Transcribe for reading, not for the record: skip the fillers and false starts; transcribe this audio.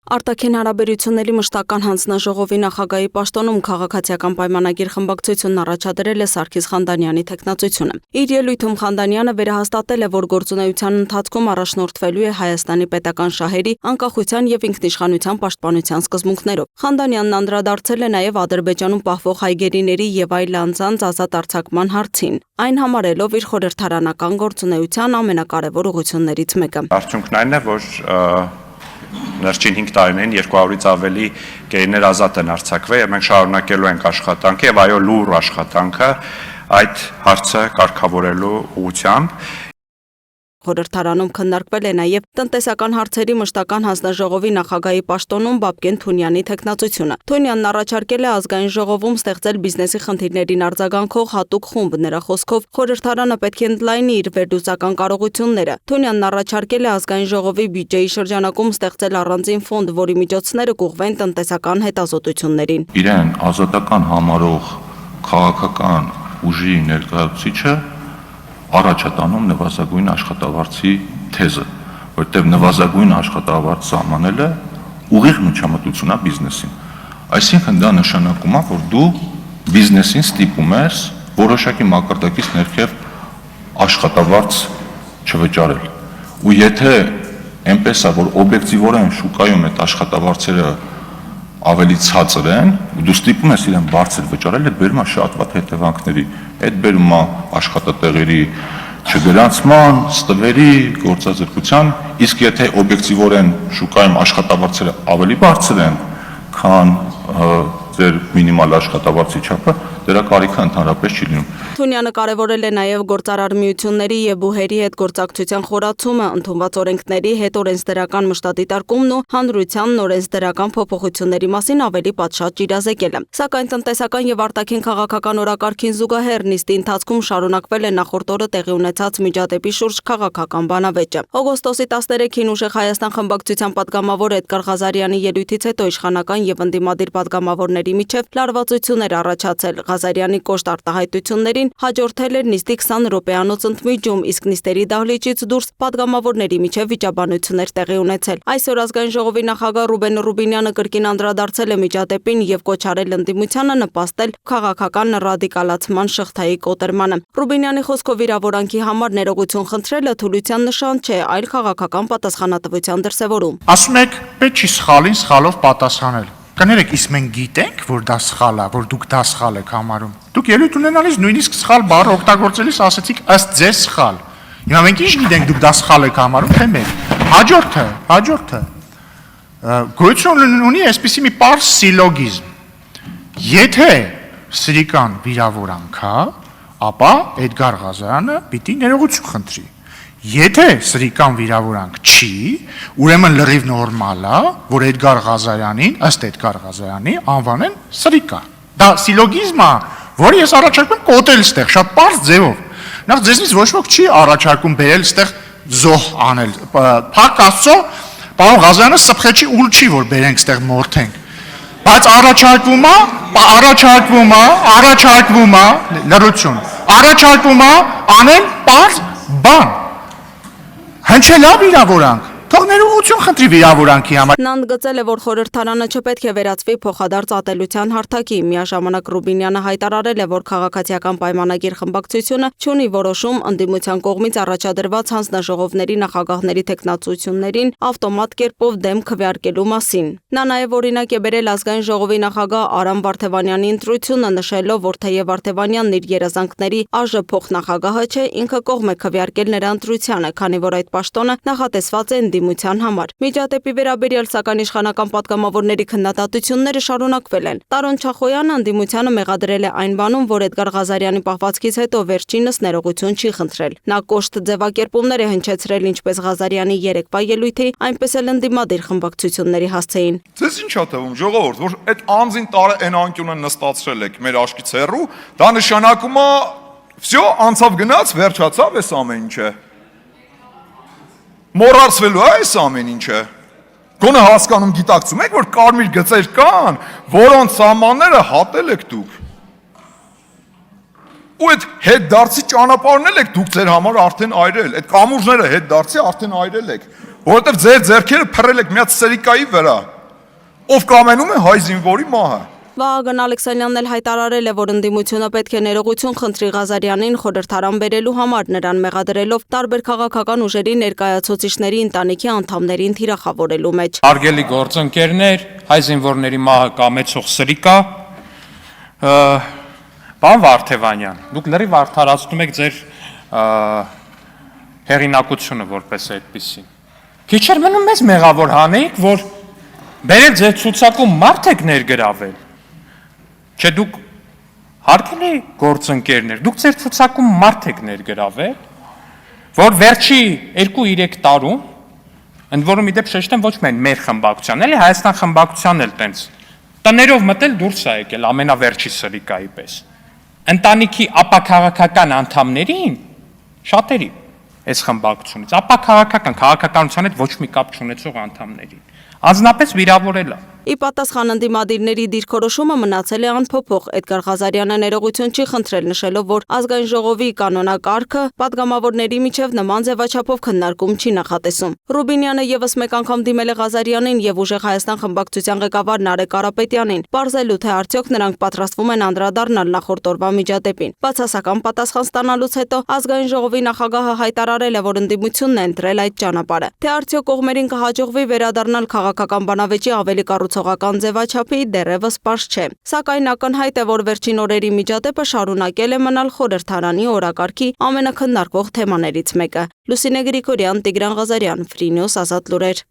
Արտաքին հարաբերությունների մշտական հանձնաժողովի նախագահի պաշտոնում քաղաքացիական պայմանագիր խմբակցությունն առաջադրել է Սարգիս Խանդանյանի թեկնածությունը։ Իր ելույթում Խանդանյանը վերահաստատել է, որ գործունեության ընթացքում առաջնորդվելու է Հայաստանի պետական շահերի, անկախության եւ ինքնիշխանության պաշտպանության սկզբունքներով։ Խանդանյանն անդրադարձել է նաեւ Ադրբեջանում պահվող հայգերիների եւ այլ անձանց ազատ արձակման հարցին, այն համարելով իր խորհրդարանական գործունեության ամենակարևոր ուղղություններից մեկը։ Արդյունքն այն է, որ Ներշին 5 տարիներին 200-ից ավելի գերիներ ազատ են արձակվել եւ մենք շարունակելու ենք աշխատանքը եւ այո լուր աշխատանքը այդ հարցը կարգավորելու ուղղությամբ։ Խորհրդարանում քննարկվել է նաև տնտեսական հարցերի մշտական հանձնաժողովի նախագահի պաշտոնում Բաբկեն Թունյանի թեկնածությունը։ Թունյանն առաջարկել է ազգային ժողովում ստեղծել բիզնեսի խնդիրներին արձագանքող հատուկ խումբ, նրա խոսքով խորհրդարանը պետք է ընդլայնի իր վերլուծական կարողությունները։ Թունյանն առաջարկել է ազգային ժողովի բյուջեի շրջանակում ստեղծել առանձին ֆոնդ, որի միջոցները կուղղվեն տնտեսական հետազոտություններին։ Իրեն ազատական համարող քաղաքական ուժի ներկայացուցիչը առաջ է տանում նվազագույն աշխատավարձի թեզը, որտեղ նվազագույն աշխատավարձ սահմանելը ուղիղ միջամտություն է բիզնեսին։ Այսինքն դա նշանակում է, որ դու բիզնեսին ստիպում ես որոշակի մակարդակից ներքև աշխատավարձ չվճարել։ Ու եթե այնպես է, որ օբյեկտիվորեն շուկայում այդ աշխատավարձերը ավելի ցածր են, ու դու ստիպում ես իրեն բարձր վճարել, այդ բերում է շատ վատ հետևանքների։ Այդ բերում է աշխատատեղերի չգրանցման, ստվերի, գործազրկության, իսկ եթե օբյեկտիվորեն շուկայում աշխատավարձերը ավելի բարձր են, քան ձեր մինիմալ աշխատավարձի չափը, դրա կարիքը ընդհանրապես չի լինում։ Թունյանը կարևորել է նաև գործարար միությունների եւ բուհերի հետ գործակցության խորացումը, ընդունված օրենքների հետ օրենսդրական մշտադիտարկումն ու հանրության օրենսդրական փոփոխությունների մասին ավելի պատշաճ իրազեկելը։ Սակայն տնտեսական եւ արտաքին քաղաքական օրակարգին զուգահեռ նիստի ընթացքում շարունակվել է նախորդ օրը տեղի ունեցած միջադեպի շուրջ քաղաքական բանավեճը։ Օգոստոսի 13-ին Ուժեղ Հայաստան խմբակցության падգամավոր Էդգար Ղազարյանի ելույթից հետո իշխանական եւ ընդդիմադիր падգամավորների միջև լարվածություններ առաջացել։ Ղազարյանի կոշտ արտահայտություններին հաջորդել էր նիստի 20 րոպեանոց ընդմիջում, իսկ նիստերի դահլիճից դուրս падգամավորների միջև վիճաբանություններ տեղի ունեցել։ Այսօր ազգային ժողովի նախագահ Ռուբեն Ռուբինյանը կրկին անդրադարձել է միջադեպին եւ կոչ արել ընդդիմությանը նպաստել քաղաքական ռադիկալացման շղթայի կոտրմանը։ Ռուբինյանի խոսքով վիրավորանքի համար ներողություն խնդրելը թուլության նշան չէ, այլ քաղաքական պատասխանատվության դրսևորում։ Ասում եք, պետք չի սխալին սխալով պատասխանել։ Կներեք, իսկ մենք գիտենք, որ դա սխալ է, որ դուք դա սխալ եք համարում։ Դուք ելույթ ունենալիս նույնիսկ սխալ բառ օգտագործելիս ասացիք ըստ ձեզ սխալ։ Հիմա մենք ինչ գիտենք, դուք դա սխալ եք համարում, թե մեր։ Հաջորդը։ Գոյություն ունի այսպիսի մի պարզ սիլոգիզմ։ Եթե սրիկան վիրավորանք է, ապա Էդգար Ղազարյանը պիտի ներողություն խնդրի։ Եթե սրիկան վիրավորանք չի, ուրեմն լրիվ նորմալ է, որ Էդգար Ղազարյանին, ըստ Էդգար Ղազարյանի, անվանեն սրիկա։ Դա սիլոգիզմ է, որը ես առաջարկում կոտել ստեղ, շատ պարզ ձևով։ Նախ ձեզնից ոչ ոք չի առաջարկում բերել ստեղ զոհ անել։ Փառք Աստծո, պարոն Ղազարյանը սփխեչի ուլ չի, որ բերենք ստեղ մորթենք։ Բայց առաջարկվում է անել պարզ բան։ Հնչելա վիրավորանք, թող ներողություն խնդրի վիրավորանքի համար։ Նա ընդգծել է, որ խորհրդարանը չպետք է վերածվի փոխադարձ ատելության հարթակի։ Միաժամանակ Ռուբինյանը հայտարարել է, որ քաղաքացիական պայմանագիր խմբակցությունը չունի որոշում ընդդիմության կողմից առաջադրված հանձնաժողովների նախագահների թեկնածություններին ավտոմատ կերպով դեմ քվեարկելու մասին։ Նա նաև օրինակ է բերել ազգային ժողովի նախագահ Արամ Վարդևանյանի ընտրությունը, նշելով, որ թեև Վարդևանյանն իր երազանքների ԱԺ փոխնախագահը չէ, ինքը կողմ է քվեարկել նրա ընտրությանը, քանի որ այդ պաշտոնը նախատեսված է ընդդիմության համար։ Միջադեպի վերաբերյալ սակայն իշխանական падգամավորների քննադատությունները շարունակվել են։ Տարոն Չախոյանը ընդդիմությանը մեղադրել է այն բանում, որ Էդգար Ղազարյանի պահվածքից հետո վերջինս ներողություն չի խնդրել։ Նա կոշտ ձևակերպումներ է հնչեցրել ինչպես Ղազարյանի երեկվա ելույթի, այնպես էլ ընդդիմադիր խմբակցությունների հասցեին։ Ձեզ ինչ է թվում, ժողովուրդ, որ այդ անձին տարը այն անկյունը նստացրել եք մեր աշկից հեռու, դա նշանակում է վсё, անցավ գնաց, վերջացավ այս ամեն ինչը։ Մոռացվելու է այս ամեն ինչը։ Գոնե հասկանում գիտակցում եք, որ կարմիր գծեր կան, որոնց սահմանները հատել եք դուք։ Ու այդ հետդարձի ճանապարհն եք դուք ձեր համար արդեն այրել, այդ կամուրջները հետդարձի արդեն այրել եք, որովհետև ձեր ձեռքերը փռել եք մի հատ սրիկայի վրա։ ով կամենում է հայ զինվորի մահը։ Վահագն Ալեքսանյանն էլ հայտարարել է, որ ընդդիմությունը պետք է ներողություն խնդրի Ղազարյանին խորհրդարան բերելու համար, նրան մեղադրելով տարբեր քաղաքական ուժերի ներկայացուցիչների ընտանիքի անդամներին թիրախավորելու մեջ։ Հարգելի գործընկերներ, հայ զինվորների մահը կամեցող սրիկա, պարոն Վարդևանյան, դուք լրիվ արդարացնում եք ձեր հեղինակությունը որպես այդպիսին։ Քիչ էր մնում մեզ մեղավոր հանեիք, որ բերել ձեր ցուցակում մարդ եք ներգրավել։ Չէ, դուք հարգելի գործընկերներ, դուք ձեր ցուցակում մարդ եք ներգրավել, որ վերջի 2-3 տարում, ընդ որում իդեպ շեշտեմ ոչ միայն մեր խմբակցության, էլի Հայաստան խմբակցության էլ տենց տներով մտել դուրս ա եկել ամենավերջի սրիկայի պես։ Ընտանիքի ապաքաղաքական անդամներին շատերի այս խմբակցությունից ապաքաղաքական քաղաքականության հետ ոչ մի կապ չունեցող անդամներին անձնապես վիրավորել է։ Ի պատասխան ընդդիմադիրների դիրքորոշումը մնացել է անփոփոխ։ Էդգար Ղազարյանը ներողություն չի խնդրել, նշելով, որ ազգային ժողովի կանոնակարգը պատգամավորների միջև նման ձևաչափով քննարկում չի նախատեսում։ Ռուբինյանը եւս մեկ անգամ դիմել է Ղազարյանին եւ Ուժեղ Հայաստան խմբակցության ղեկավար Նարեկ Կարապետյանին, պարզելու թե արդյոք նրանք պատրաստվում են անդրադառնալ նախորդ օրվա միջադեպին։ Բացասական պատասխան ստանալուց հետո ազգային ժողովի նախագահը հայտարարել է, որ ընդդիմությունն է ընտրել այդ ճանապարհը։ Թե արդյոք կողմերին կհաջողվի վերադառնալ քաղաքական բանավեճի ավելի կառուցողական ձևաչափի, դեռևս պարզ չէ։ Սակայն ակնհայտ է, որ վերջին օրերի միջադեպը շարունակել է մնալ խորհրդարանի օրակարգի ամենաքննարկվող թեմաներից մեկը։ Լուսինե Գրիգորյան, Տիգրան Ղազարյան, Free News, Ազատ լուրեր։